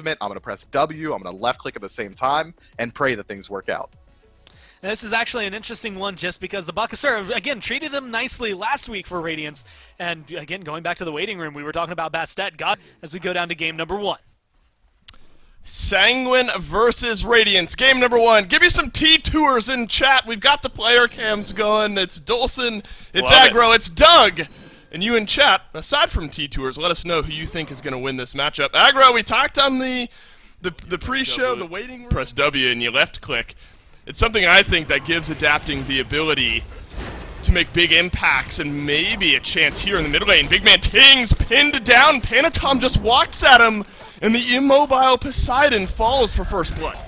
ultimate, I'm going to press W, I'm going to left click at the same time, and pray that things work out. And this is actually an interesting one just because the Bakasura, again, treated them nicely last week for Radiance. And again, going back to the waiting room, we were talking about Bastet. God, as we go down to game number 1. Sanguine versus Radiance. Game number 1. Give me some T-tours in chat. We've got the player cams going. It's Dolson, it's Aggro, it's Doug. And you in chat, aside from T-tours, let us know who you think is going to win this matchup. Aggro, we talked on the pre-show, the waiting room. Press W and you left click. It's something I think that gives adapting the ability to make big impacts and maybe a chance here in the mid lane. Big man Tings pinned down. Panatom just walks at him, and the immobile Poseidon falls for first blood.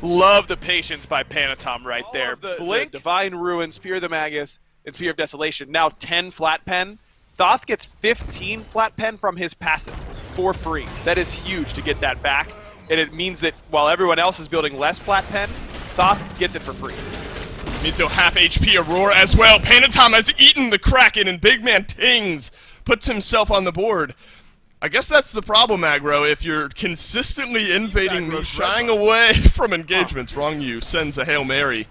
Love the patience by Panatom right there. Blink, the Divine Ruin, Spear of the Magus, and Spear of Desolation. Now 10 flat pen. Thoth gets 15 flat pen from his passive for free. That is huge to get that back, and it means that while everyone else is building less flat pen, Thoth gets it for free. Mito half HP Aurora as well. Panatom has eaten the Kraken, and big man Tings puts himself on the board. I guess that's the problem, Aggro. If you're consistently invading me, shying away from engagements, wrong you sends a Hail Mary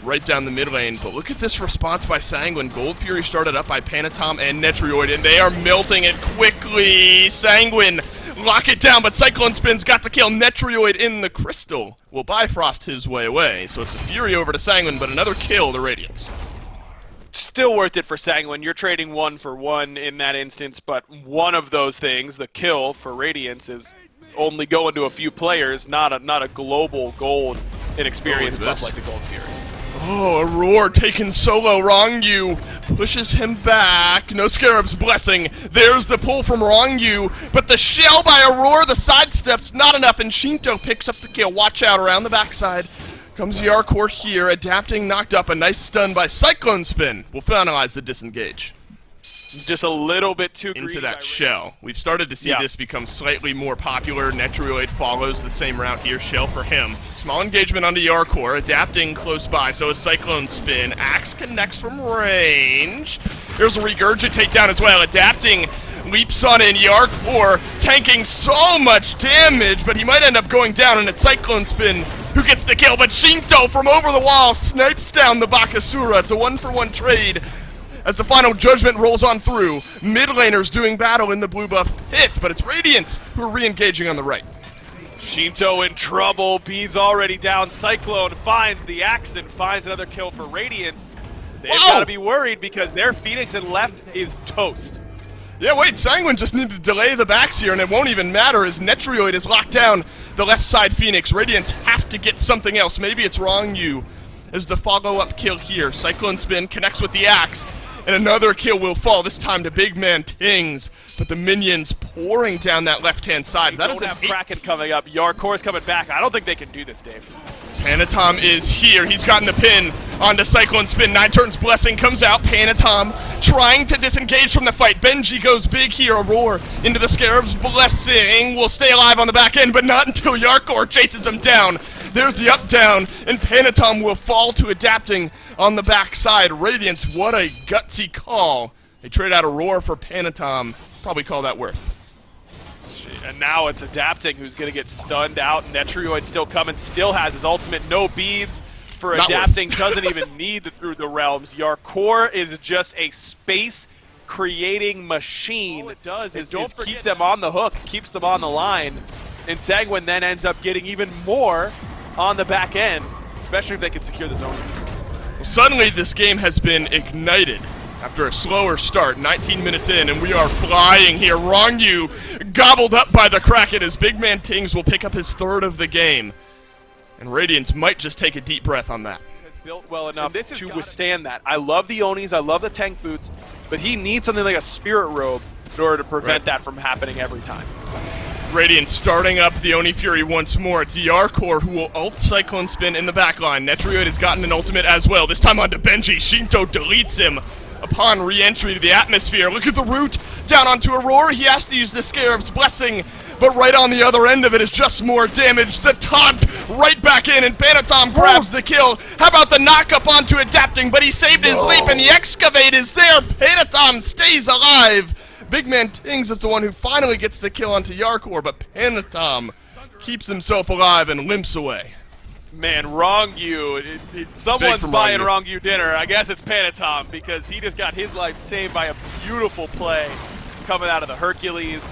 right down the mid lane. But look at this response by Sanguine. Gold Fury started up by Panatom and Netrioid, and they are melting it quickly. Sanguine lock it down, but Cyclone Spin's got the kill. Netrioid in the crystal will Bifrost his way away. So it's a Fury over to Sanguine, but another kill to Radiance. Still worth it for Sanguine. You're trading 1 for 1 in that instance, but one of those things, the kill for Radiance, is only going to a few players, not a global gold in experience buff like the Gold Fury. Oh, Aurora taken solo. Wrong you pushes him back. No Scarab's blessing. There's the pull from Wrong you, but the shell by Aurora, the sidestep's not enough, and Shinto picks up the kill. Watch out around the backside. Comes the Yarkor here, adapting, knocked up. A nice stun by Cyclone Spin. We'll finalize the disengage. Just a little bit too into that shell. We've started to see this become slightly more popular. Netrioid follows the same route here. Shell for him. Small engagement onto Yarkor, adapting close by. So is Cyclone Spin. Axe connects from range. There's a Regurgitate down as well. Adapting, leaps on in. Yarkor tanking so much damage, but he might end up going down, and it's Cyclone Spin who gets the kill. But Shinto from over the wall snipes down the Bakasura. It's a 1-for-1 trade. As the final judgment rolls on through, mid laners doing battle in the blue buff pit, but it's Radiance who are re-engaging on the right. Shinto in trouble, Bede's already down, Cyclone finds the axe and finds another kill for Radiance. They've got to be worried because their Phoenix and left is toast. Yeah, wait, Sanguine just need to delay the backs here, and it won't even matter as Netrioid is locked down the left side Phoenix. Radiance have to get something else. Maybe it's Wrong you as the follow-up kill here. Cyclone Spin connects with the axe. And another kill will fall, this time to big man Tings. But the minions pouring down that left-hand side. That is an 8. Kraken coming up. Yarkor's coming back. I don't think they can do this, Dave. Panatom is here. He's gotten the pin onto Cyclone Spin. 9 turns blessing comes out. Panatom trying to disengage from the fight. Benji goes big here. Aurora into the Scarab's blessing. Will stay alive on the back end, but not until Yarkor chases him down. There's the up down, and Panatom will fall to adapting on the backside. Radiance, what a gutsy call. They trade out Aurora for Panatom. Probably call that worth. And now it's adapting who's going to get stunned out. Netrioid still coming, still has his ultimate. No beads for Not adapting, doesn't even need the Through the Realms. Yarkor is just a space creating machine. All it does is keep them on the hook, keeps them on the line. And Sanguine then ends up getting even more on the back end, especially if they can secure the zone. Well, suddenly this game has been ignited after a slower start, 19 minutes in, and we are flying here. Wrong you, gobbled up by the Kraken as big man Tings will pick up his 3rd of the game. And Radiance might just take a deep breath on that. Has built well enough to withstand that. I love the Onis, I love the tank boots, but he needs something like a Spirit Robe in order to prevent that from happening every time. Radiance starting up the Oni Fury once more. It's Yarkor who will ult Cyclone Spin in the backline. Netrioid has gotten an ultimate as well, this time onto Benji. Shinto deletes him upon re-entry to the atmosphere. Look at the route down onto Aurora. He has to use the Scarab's blessing, but right on the other end of it is just more damage. The taunt right back in, and Panatom grabs the kill. How about the knock up onto adapting, but he saved his leap, and the excavate is there. Panatom stays alive. Big man Tings is the one who finally gets the kill onto Yarkor, but Panatom keeps himself alive and limps away. Man, Wrong You. Someone's from buying Wrong Wrong You dinner. I guess it's Panatom because he just got his life saved by a beautiful play coming out of the Hercules.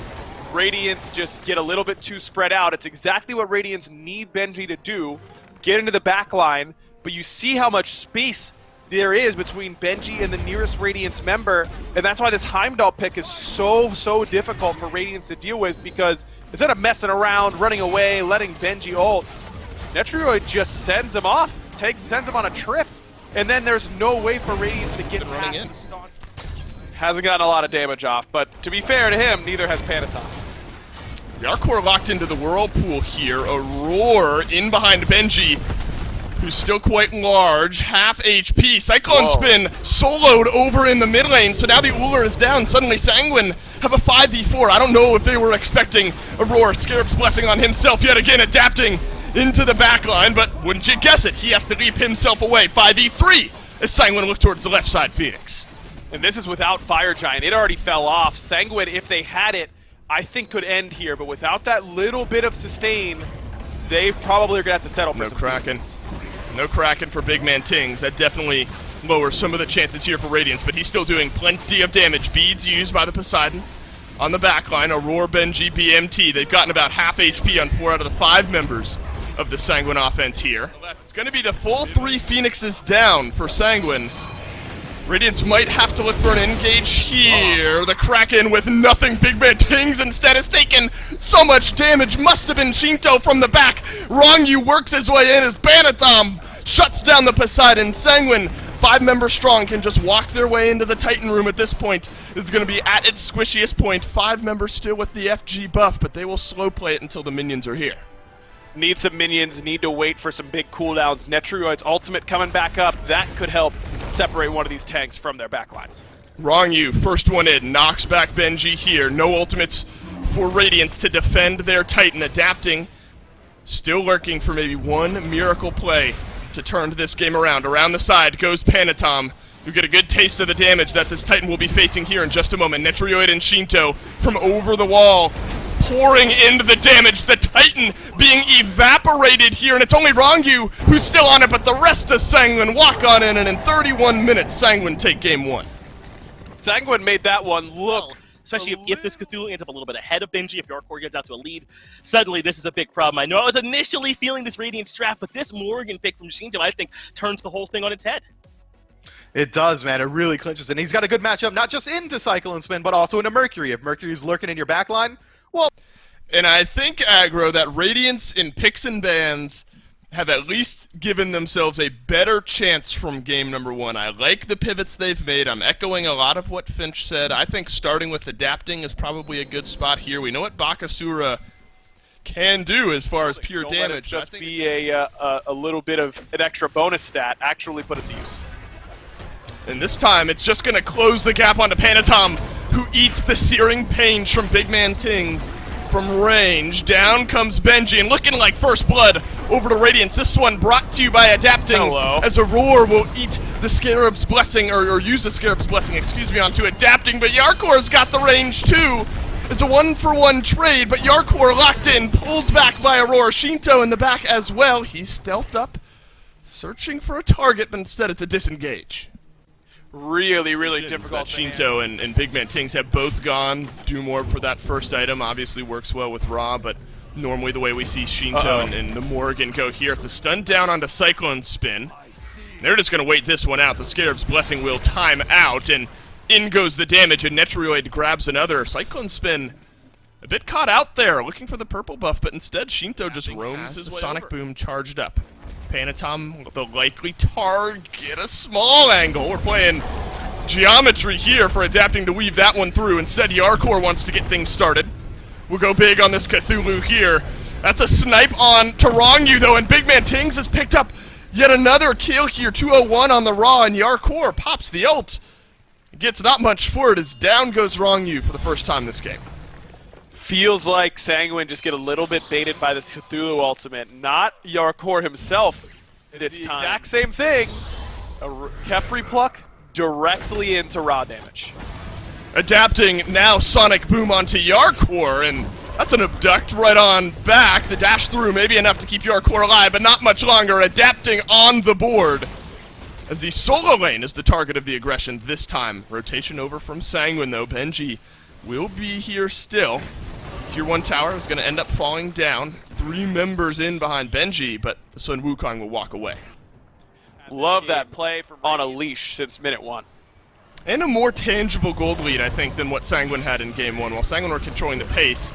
Radiance just get a little bit too spread out. It's exactly what Radiance need Benji to do. Get into the back line, but you see how much space there is between Benji and the nearest Radiance member, and that's why this Heimdall pick is so difficult for Radiance to deal with, because instead of messing around, running away, letting Benji ult, Netroid just sends him off, sends him on a trip, and then there's no way for Radiance to get past him. Hasn't gotten a lot of damage off, but to be fair to him, neither has Panatom. Yarkor locked into the Whirlpool here. A Roar in behind Benji, who's still quite large, half HP. Cyclone Spin soloed over in the mid lane, so now the Uller is down. Suddenly Sanguine have a 5v4. I don't know if they were expecting a Roar. Scarab's blessing on himself yet again, adapting into the backline, but wouldn't you guess it, he has to leap himself away. 5v3 as Sanguine look towards the left side Phoenix. And this is without Fire Giant. It already fell off. Sanguine, if they had it, I think could end here, but without that little bit of sustain, they probably are going to have to settle for some Kraken. No Kraken for Big Man Tings. That definitely lowers some of the chances here for Radiance, but he's still doing plenty of damage. Beads used by the Poseidon on the backline. Aurora, Benji, BMT. They've gotten about half HP on 4 out of the 5 members of the Sanguine offense here. It's going to be the full 3 Phoenixes down for Sanguine. Radiance might have to look for an engage here. The Kraken with nothing. Big Man Tings instead has taken so much damage. Must have been Shinto from the back. Wrong You works his way in as Panatom shuts down the Poseidon. Sanguine, 5 members strong, can just walk their way into the Titan room at this point. It's going to be at its squishiest point. 5 members still with the FG buff, but they will slow play it until the minions are here. Need some minions, need to wait for some big cooldowns. Netroid's ultimate coming back up. That could help separate one of these tanks from their backline. Wrong You, first one in, knocks back Benji here. No ultimates for Radiance to defend their Titan. Adapting, still lurking for maybe one miracle play to turn this game around. Around the side goes Panatom. You get a good taste of the damage that this Titan will be facing here in just a moment. Netroid and Shinto from over the wall, pouring into the damage. The Titan being evaporated here, and it's only Wrong You who's still on it, but the rest of Sanguine walk on in, and in 31 minutes, Sanguine take game 1. Sanguine made that one look... Especially if this Cthulhu ends up a little bit ahead of Benji, if Yarkor gets out to a lead, suddenly this is a big problem. I know I was initially feeling this Radiance draft, but this Morgan pick from Shinto, I think, turns the whole thing on its head. It does, man. It really clinches, and he's got a good matchup, not just into Cyclone Spin, but also into Mercury. If Mercury's lurking in your backline, well... And I think, Aggro, that Radiance in picks and bans have at least given themselves a better chance from game number 1. I like the pivots they've made. I'm echoing a lot of what Finch said. I think starting with adapting is probably a good spot here. We know what Bakasura can do as far as pure damage. Let it just be a little bit of an extra bonus stat. Actually put it to use. And this time, it's just going to close the gap onto Panatom, who eats the searing pain from Big Man Tings from range. Down comes Benji, and looking like first blood over to Radiance. This one brought to you by adapting. As Aurora will eat the Scarab's Blessing, or use the Scarab's Blessing, excuse me, onto adapting. But Yarkor's got the range too. It's a 1-for-1 trade, but Yarkor locked in, pulled back by Aurora. Shinto in the back as well. He's stealthed up, searching for a target, but instead it's a disengage. Really difficult. Shinto and Big Man Tings have both gone. Do more for that first item. Obviously works well with Ra, but normally the way we see Shinto and the Morgan go here, it's a stun down onto Cyclone Spin. They're just going to wait this one out. The Scarab's Blessing will time out, and in goes the damage, and Netroid grabs another. Cyclone Spin a bit caught out there, looking for the purple buff, but instead Shinto just roams his Sonic Boom charged up. Panatom, the likely target, a small angle. We're playing geometry here for adapting to weave that one through. Instead, Yarkor wants to get things started. We'll go big on this Cthulhu here. That's a snipe on to Wrong You, though, and Big Man Tings has picked up yet another kill here. 201 on the Raw, and Yarkor pops the ult. Gets not much for it as down goes Wrong You for the first time this game. Feels like Sanguine just get a little bit baited by this Cthulhu ultimate. Not Yarkor himself this time. Exact same thing. A Kepri pluck directly into raw damage. Adapting now Sonic Boom onto Yarkor, and That's an abduct right on back. The dash through maybe enough to keep Yarkor alive, but not much longer. Adapting on the board. As the solo lane is the target of the aggression this time. Rotation over from Sanguine though. Benji will be here still. Tier 1 tower is going to end up falling down. 3 members in behind Benji, but the Sun Wukong will walk away. Love that play from on a leash since minute 1. And a more tangible gold lead, I think, than what Sanguine had in game 1. While Sanguine were controlling the pace,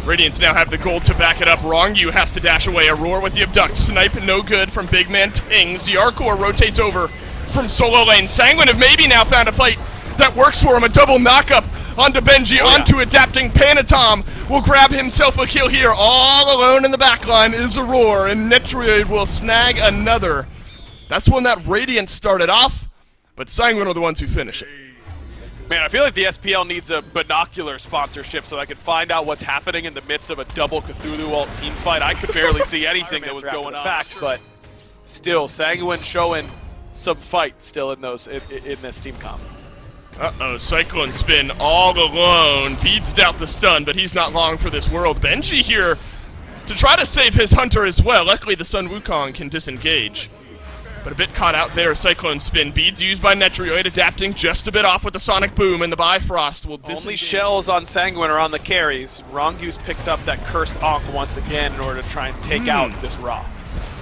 Radiance now have the gold to back it up. Wrongyu has to dash away. A roar with the abduct. Snipe no good from big man Tings. Yarkor rotates over from solo lane. Sanguine have maybe now found a fight that works for him. A double knockup onto Benji, onto adapting Panatom. Will grab himself a kill here. All alone in the backline is a roar, and Netrioid will snag another. That's when that Radiance started off, but Sanguine are the ones who finish it. Man, I feel like the SPL needs a binocular sponsorship so I can find out what's happening in the midst of a double Cthulhu ult team fight. I could barely see anything that was going on. But still, Sanguine showing some fight still in those in this team comp. Uh-oh, Cyclone Spin all alone. Beats out the stun, but he's not long for this world. Benji here to try to save his hunter as well. Luckily, the Sun Wukong can disengage. But a bit caught out there. Cyclone Spin. Beads used by Netrioid, adapting just a bit off with the Sonic Boom, and the Bifrost will disengage. Only shells on Sanguine are on the carries. Rongyu's picked up that cursed Ankh once again in order to try and take out this Ra.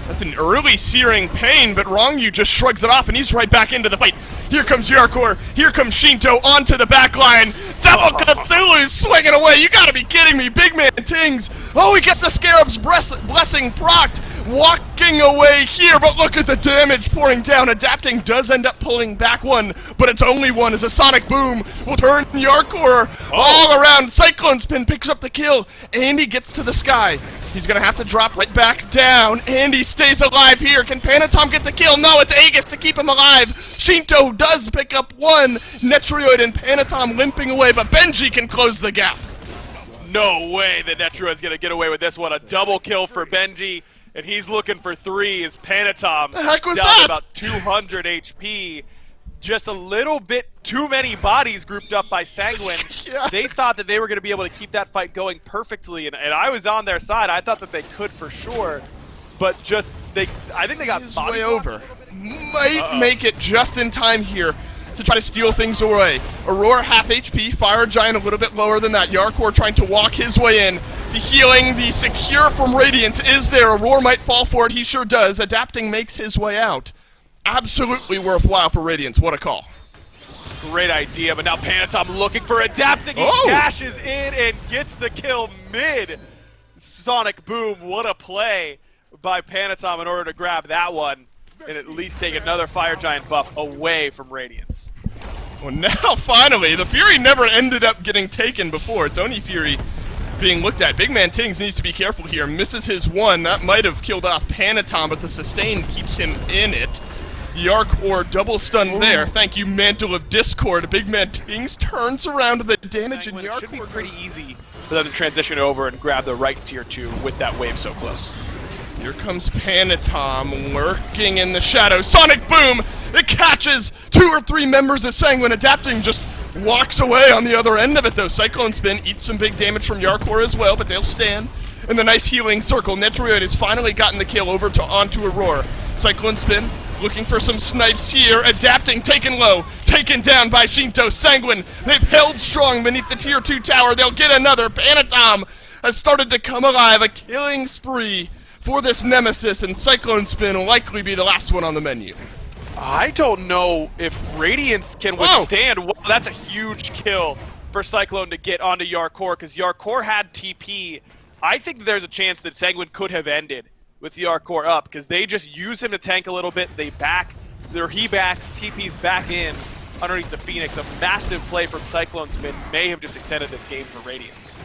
That's an early searing pain, but Wrongyu just shrugs it off, and he's right back into the fight. Here comes Yarkor, here comes Shinto onto the back line. Double Cthulhu swinging away. You gotta be kidding me. Big man Tings. Oh, he gets the Scarab's blessing procced. Walking away here, but look at the damage pouring down. Adapting does end up pulling back one, but it's only one as a Sonic Boom will turn Yarkor all around. Cyclone Spin picks up the kill, and he gets to the sky. He's gonna have to drop right back down, and he stays alive here. Can Panatom get the kill? No, it's Aegis to keep him alive. Shinto does pick up one. Netrioid and Panatom limping away, but Benji can close the gap. No way that Netrioid's gonna get away with this one. A double kill for Benji. And he's looking for 3 as Panatom the heck was down that? to about 200 HP. Just a little bit too many bodies grouped up by Sanguine. Yeah. They thought that they were going to be able to keep that fight going perfectly, and I was on their side. I thought that they could for sure, but just I think they got He's body way blocked. over. Might make it just in time here to try to steal things away. Aurora half HP, Fire Giant a little bit lower than that. Yarkor trying to walk his way in. The healing, the secure from Radiance is there. Aurora might fall for it, he sure does. Adapting makes his way out. Absolutely worthwhile for Radiance, what a call. Great idea, but now Panatom looking for Adapting. He dashes in and gets the kill mid. Sonic Boom, what a play by Panatom in order to grab that one and at least take another Fire Giant buff away from Radiance. Well, now finally, the Fury never ended up getting taken before. It's only Fury being looked at. Big man Tings needs to be careful here. Misses his one. That might have killed off Panatom, but the sustain keeps him in it. Yarkor double stun there. Thank you, Mantle of Discord. Big man Tings turns around the damage, and Yarkor should be pretty easy for them to transition over and grab the right tier 2 with that wave so close. Here comes Panatom lurking in the shadows. Sonic Boom! It catches 2 or 3 members of Sanguine. Adapting just walks away on the other end of it, though. Cyclone Spin eats some big damage from Yarkor as well, but they'll stand in the nice healing circle. Netrioid has finally gotten the kill over to onto Aurora. Cyclone Spin looking for some snipes here. Adapting taken low, taken down by Shinto. Sanguine, they've held strong beneath the tier 2 tower. They'll get another. Panatom has started to come alive. A killing spree for this nemesis, and Cyclone Spin will likely be the last one on the menu. I don't know if Radiance can withstand. Whoa, that's a huge kill for Cyclone to get onto Yarkor, because Yarkor had TP. I think there's a chance that Sanguine could have ended with Yarkor up, because they just use him to tank a little bit. They back, he backs, TP's back in underneath the Phoenix. A massive play from Cyclone Spin may have just extended this game for Radiance.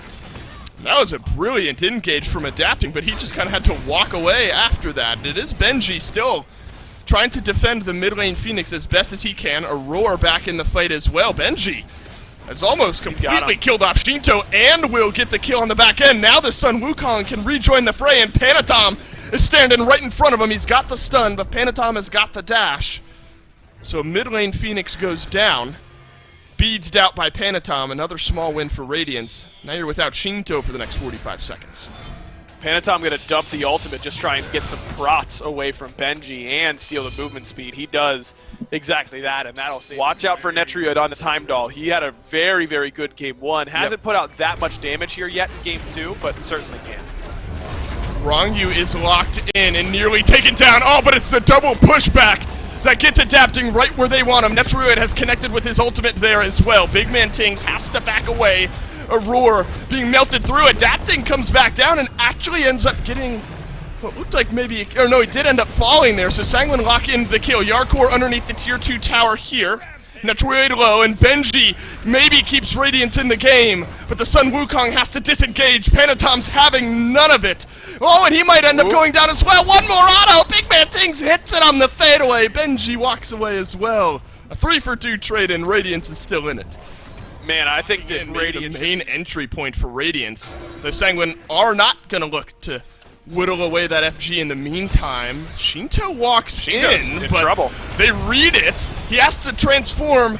That was a brilliant engage from Adapting, but he just kind of had to walk away after that. It is Benji still trying to defend the mid lane Phoenix as best as he can. Aurora back in the fight as well. Benji has almost completely killed off Shinto and will get the kill on the back end. Now the Sun Wukong can rejoin the fray, and Panatom is standing right in front of him. He's got the stun, but Panatom has got the dash. So mid lane Phoenix goes down. beads out by Panatom. Another small win for Radiance. Now you're without Shinto for the next 45 seconds. Panatom going to dump the ultimate, just try and get some prots away from Benji and steal the movement speed. He does exactly that, and that'll save. Watch out for Netriod on the Heimdall. He had a very, very good game 1. Hasn't put out that much damage here yet in game 2, but certainly can. Rongyu is locked in and nearly taken down. Oh, but it's the double pushback that gets adapting right where they want him. Netriod has connected with his ultimate there as well. Big Man Tings has to back away. Aurora being melted through. Adapting comes back down and actually ends up getting what looked like maybe, or no, he did end up falling there. So Sanguine lock in the kill. Yarkor underneath the tier 2 tower here. Netriod low, and Benji maybe keeps Radiance in the game, but the Sun Wukong has to disengage. Panatom's having none of it. Oh, and he might end up going down as well. One more auto. Big Man Tings hits it on the fadeaway. Benji walks away as well. A 3-for-2 trade, and Radiance is still in it. Man, I think that Radiance, the main entry point for Radiance. The Sanguine are not going to look to whittle away that FG in the meantime. Shinto walks in but trouble. They read it. He has to transform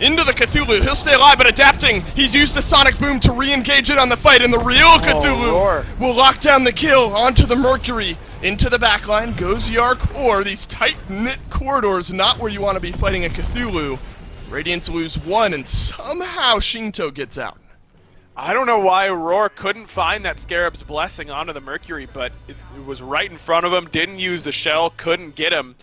into the Cthulhu. He'll stay alive, but adapting. He's used the Sonic Boom to re-engage it on the fight, and the real Cthulhu will lock down the kill onto the Mercury. Into the backline goes Yarkor. These tight-knit corridors, not where you want to be fighting a Cthulhu. Radiance lose 1, and somehow Shinto gets out. I don't know why Aurora couldn't find that Scarab's Blessing onto the Mercury, but it was right in front of him, didn't use the shell, couldn't get him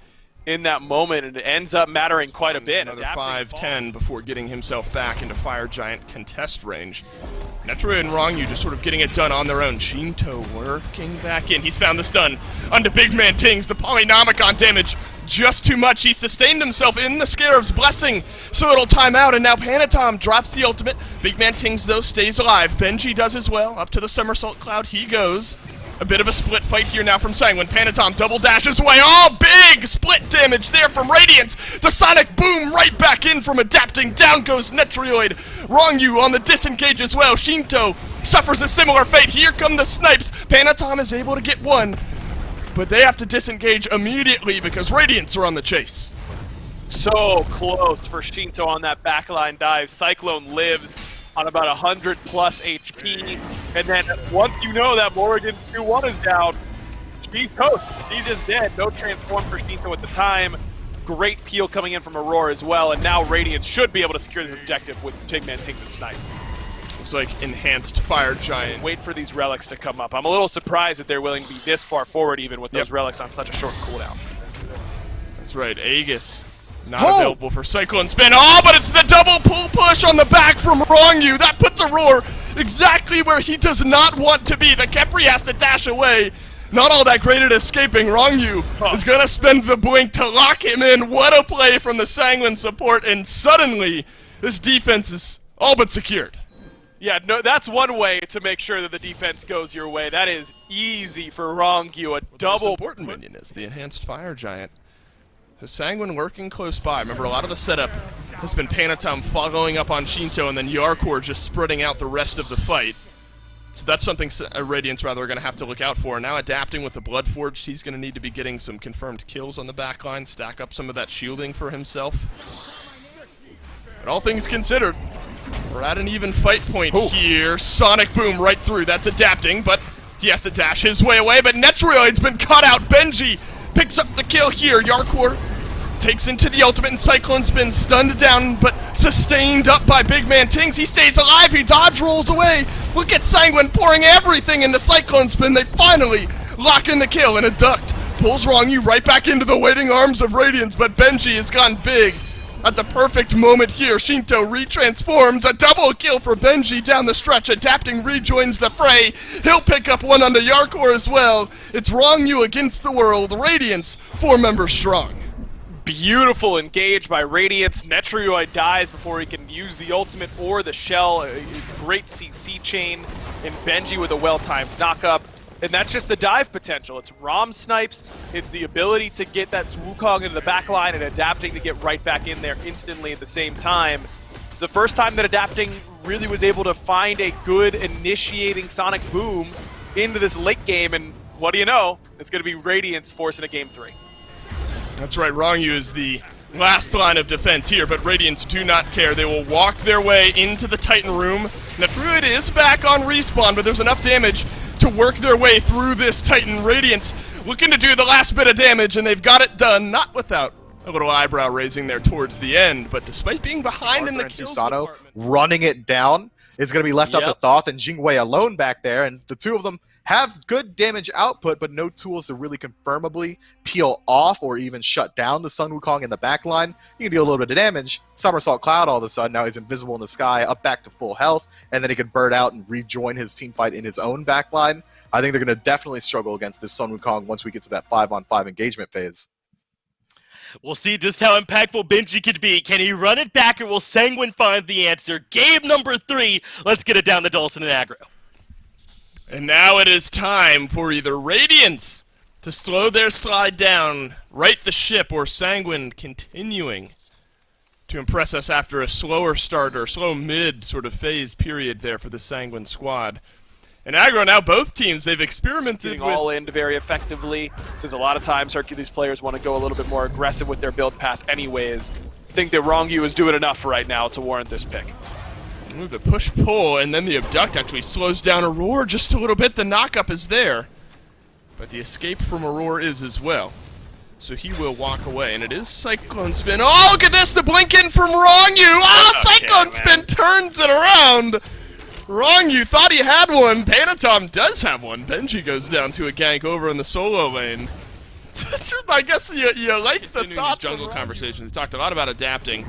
in that moment, and it ends up mattering quite a bit. Another 5-10 before getting himself back into Fire Giant contest range. Netriod and Rongyu just sort of getting it done on their own. Shinto working back in. He's found the stun onto Big Man Tings. The Polynomicon damage just too much. He sustained himself in the Scarab's Blessing, so it'll time out, and now Panatom drops the ultimate. Big Man Tings, though, stays alive. Benji does as well. Up to the Somersault Cloud he goes. A bit of a split fight here now from Sanguine. Panatom double dashes away. Oh, big split damage there from Radiance. The Sonic Boom right back in from adapting. Down goes Netriod. Rongyu on the disengage as well. Shinto suffers a similar fate. Here come the snipes. Panatom is able to get one, but they have to disengage immediately because Radiance are on the chase. So close for Shinto on that backline dive. Cyclone lives on about 100 plus HP, and then once you know that Morrigan 2-1 is down, she's toast. She's just dead. No transform for Shinto at the time. Great peel coming in from Aurora as well, and now Radiance should be able to secure the objective with Big Man taking the snipe. Looks like enhanced Fire Giant. Wait for these relics to come up. I'm a little surprised that they're willing to be this far forward even with those relics on such a short cooldown. That's right, Aegis. Not available for Cyclone Spin. Oh, but it's the double pull push on the back from Rongyu. That puts Aurora exactly where he does not want to be. The Kepri has to dash away. Not all that great at escaping. Rongyu is going to spend the blink to lock him in. What a play from the Sanguine support, and suddenly this defense is all but secured. Yeah, no, that's one way to make sure that the defense goes your way. That is easy for Rongyu. The most important minion is the enhanced Fire Giant. So Sanguine lurking close by. Remember, a lot of the setup has been Panatom following up on Shinto and then Yarkor just spreading out the rest of the fight. So that's something Radiance rather are going to have to look out for. Now adapting with the Bloodforged, he's going to need to be getting some confirmed kills on the backline, stack up some of that shielding for himself. But all things considered, we're at an even fight point here. Sonic Boom right through. That's adapting, but he has to dash his way away. But Netriod's been cut out. Benji picks up the kill here. Yarkor takes into the ultimate, and Cyclone Spin stunned down, but sustained up by Big Man Tings. He stays alive. He dodge rolls away. Look at Sanguine pouring everything into Cyclone Spin. They finally lock in the kill, and a duct pulls Rongyu right back into the waiting arms of Radiance, but Benji has gone big at the perfect moment here. Shinto retransforms. A double kill for Benji down the stretch. Adapting rejoins the fray. He'll pick up one onto Yarkor as well. It's Rongyu against the world. Radiance, 4 members strong. Beautiful engage by Radiance. Netriod dies before he can use the ultimate or the shell. A great CC chain, and Benji with a well-timed knockup. And that's just the dive potential. It's Rom snipes, it's the ability to get that Wukong into the back line and adapting to get right back in there instantly at the same time. It's the first time that adapting really was able to find a good initiating Sonic Boom into this late game, and what do you know? It's going to be Radiance forcing a game 3. That's right, Rongyu is the last line of defense here, but Radiance do not care. They will walk their way into the Titan room. Now, Druid is back on respawn, but there's enough damage to work their way through this Titan. Radiance looking to do the last bit of damage, and they've got it done, not without a little eyebrow raising there towards the end, but despite being behind in the kills Susano department. running it down is going to be left up to Yep. Thoth and Jingwei alone back there, and the two of them have good damage output, but no tools to really confirmably peel off or even shut down the Sun Wukong in the back line. You can deal a little bit of damage. Somersault Cloud all of a sudden, now he's invisible in the sky, up back to full health, and then he can burn out and rejoin his team fight in his own back line. I think they're going to definitely struggle against this Sun Wukong once we get to that 5-on-5 engagement phase. We'll see just how impactful Benji could be. Can he run it back, or will Sanguine find the answer? Game number 3. Let's get it down to Dawson and Aggro. And now it is time for either Radiance to slow their slide down, right the ship, or Sanguine continuing to impress us after a slower start or slow mid sort of phase period there for the Sanguine squad. And Aggro, now both teams, they've experimented Getting with... all in very effectively, since a lot of times Hercules players want to go a little bit more aggressive with their build path anyways. I think that Rongyu is doing enough right now to warrant this pick. Ooh, the push-pull, and then the abduct actually slows down Aurora just a little bit. The knock-up is there, but the escape from Aurora is as well. So he will walk away, and it is Cyclone Spin. Oh, look at this, the blink in from Rongyu! Oh, Cyclone Spin turns it around! Rongyu thought he had one. Panatom does have one. Benji goes down to a gank over in the solo lane. I guess you like the thought. Jungle conversations. Talked a lot about adapting.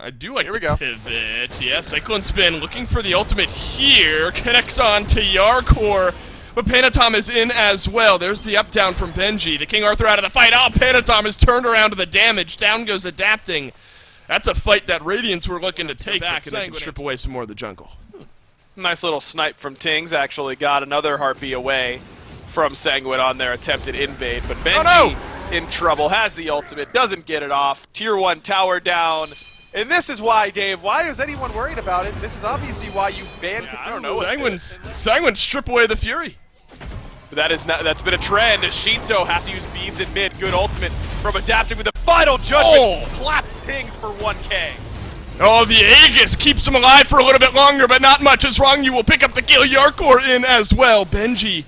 I do like the pivot. Yeah, Cyclone Spin looking for the ultimate here. Connects on to Yarkor. But Panatom is in as well. There's the up-down from Benji. The King Arthur out of the fight. Oh, Panatom is turned around to the damage. Down goes adapting. That's a fight that Radiance were looking to take back and they can strip away some more of the jungle. Nice little snipe from Tings. Actually got another Harpy away from Sanguine on their attempted invade. But Benji in trouble. Has the ultimate. Doesn't get it off. Tier 1 tower down. And this is why, Dave, why is anyone worried about it? This is obviously why you banned Cthulhu. I don't know. Sanguine strip away the Fury. That's been a trend. Shinzo has to use beads in mid. Good ultimate from adapting with the final judgment. Claps Tings for 1K. Oh, the Aegis keeps him alive for a little bit longer, but not much is wrong. You will pick up the kill. Yarkor in as well. Benji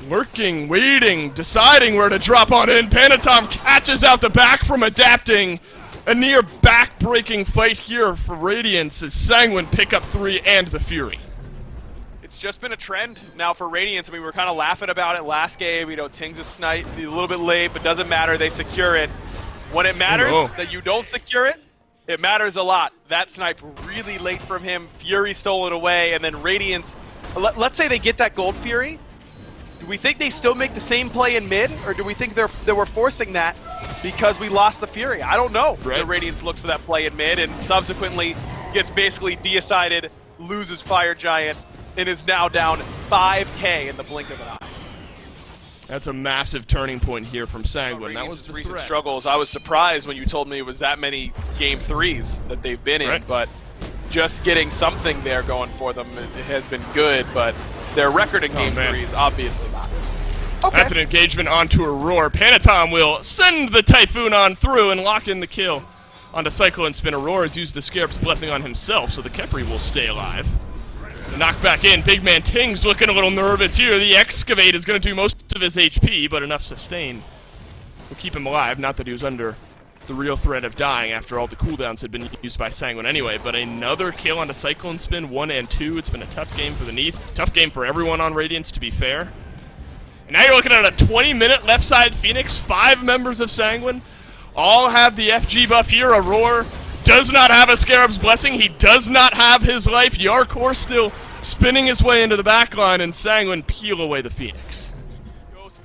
lurking, waiting, deciding where to drop on in. Panatom catches out the back from adapting. A near back-breaking fight here for Radiance as Sanguine pick up 3 and the Fury. It's just been a trend now for Radiance. I mean, we were kind of laughing about it last game. You know, Tings is snipe, a little bit late, but doesn't matter. They secure it. When it matters that you don't secure it, it matters a lot. That snipe really late from him. Fury stolen away, and then Radiance. Let's say they get that gold Fury. Do we think they still make the same play in mid, or do we think they were forcing that because we lost the Fury? I don't know. The Radiance looks for that play in mid and subsequently gets basically decided, loses Fire Giant, and is now down 5K in the blink of an eye. That's a massive turning point here from Sanguine. That was the recent threat. struggles. I was surprised when you told me it was that many game 3s that they've been in, but just getting something there going for them it has been good, but their record in game 3s obviously not. That's an engagement onto Aurora. Panatom will send the Typhoon on through and lock in the kill onto Cyclone Spin. Aurora has used the Scarab's Blessing on himself, so the Kepri will stay alive. The knock back in. Big man Tings looking a little nervous here. The Excavate is going to do most of his HP, but enough sustain will keep him alive. Not that he was under the real threat of dying after all the cooldowns had been used by Sanguine anyway, but another kill onto Cyclone Spin, 1 and 2. It's been a tough game for the Neath. Tough game for everyone on Radiance, to be fair. And now you're looking at a 20-minute left side Phoenix. 5 members of Sanguine all have the FG buff here. Aurora does not have a Scarab's Blessing. He does not have his life. Yarkor still spinning his way into the backline, and Sanguine peel away the Phoenix.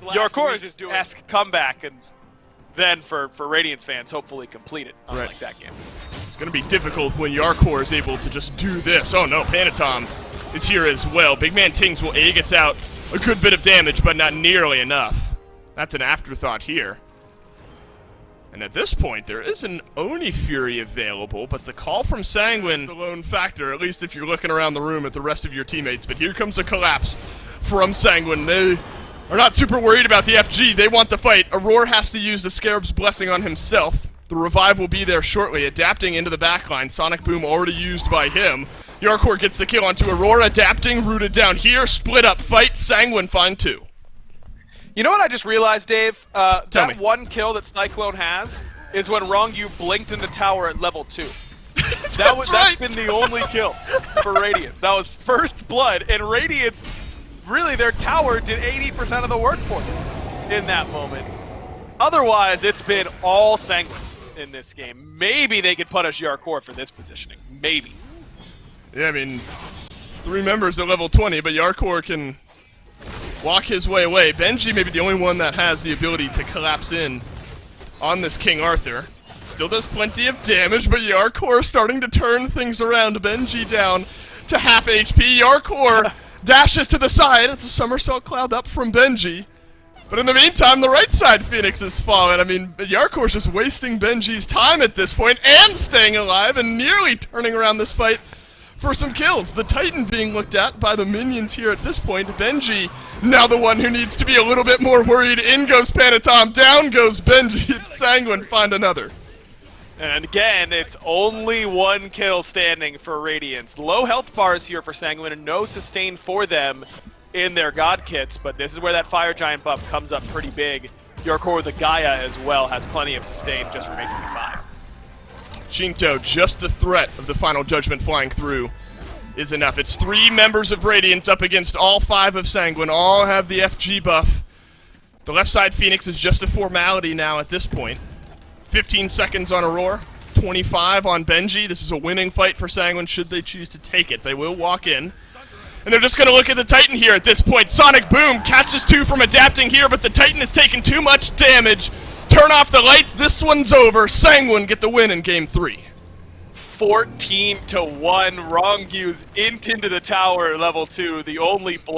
Yarkor is just doing a comeback, and then for Radiance fans, hopefully complete it, unlike that game. It's going to be difficult when Yarkor is able to just do this. Oh no, Panatom is here as well. Big man Tings will Aegis out a good bit of damage, but not nearly enough. That's an afterthought here. And at this point, there is an Oni Fury available, but the call from Sanguine is the lone factor, at least if you're looking around the room at the rest of your teammates. But here comes a collapse from Sanguine. They are not super worried about the FG. They want the fight. Aurora has to use the Scarab's Blessing on himself. The revive will be there shortly, adapting into the backline. Sonic Boom already used by him. Yarkor gets the kill onto Aurora, adapting, rooted down here, split up fight, Sanguine find 2. You know what I just realized, Dave? Tell that me. one kill that Cyclone has is when Rongyu blinked in the tower at level 2. That's been the only kill for Radiance. That was first blood, and Radiance, really their tower did 80% of the work for them in that moment. Otherwise, it's been all Sanguine in this game. Maybe they could punish Yarkor for this positioning. Maybe. Yeah, I mean, 3 members at level 20, but Yarkor can walk his way away. Benji may be the only one that has the ability to collapse in on this King Arthur. Still does plenty of damage, but Yarkor starting to turn things around. Benji down to half HP. Yarkor dashes to the side. It's a somersault cloud up from Benji. But in the meantime, the right side Phoenix has fallen. I mean, Yarkor's just wasting Benji's time at this point and staying alive and nearly turning around this fight for some kills. The Titan being looked at by the minions here at this point. Benji, now the one who needs to be a little bit more worried. In goes Panatom, down goes Benji, and Sanguine find another. And again, it's only 1 kill standing for Radiance. Low health bars here for Sanguine and no sustain for them in their God kits, but this is where that Fire Giant buff comes up pretty big. Yarkor the Gaia as well has plenty of sustain just from HP5. Shinto, just the threat of the Final Judgment flying through is enough. It's 3 members of Radiance up against all 5 of Sanguine. All have the FG buff. The left side Phoenix is just a formality now at this point. 15 seconds on Aurora, 25 on Benji. This is a winning fight for Sanguine should they choose to take it. They will walk in. And they're just going to look at the Titan here at this point. Sonic Boom catches 2 from adapting here, but the Titan has taken too much damage. Turn off the lights. This one's over. Sanguine get the win in Game 3. 14-1. Rongyu's into the tower, level 2. The only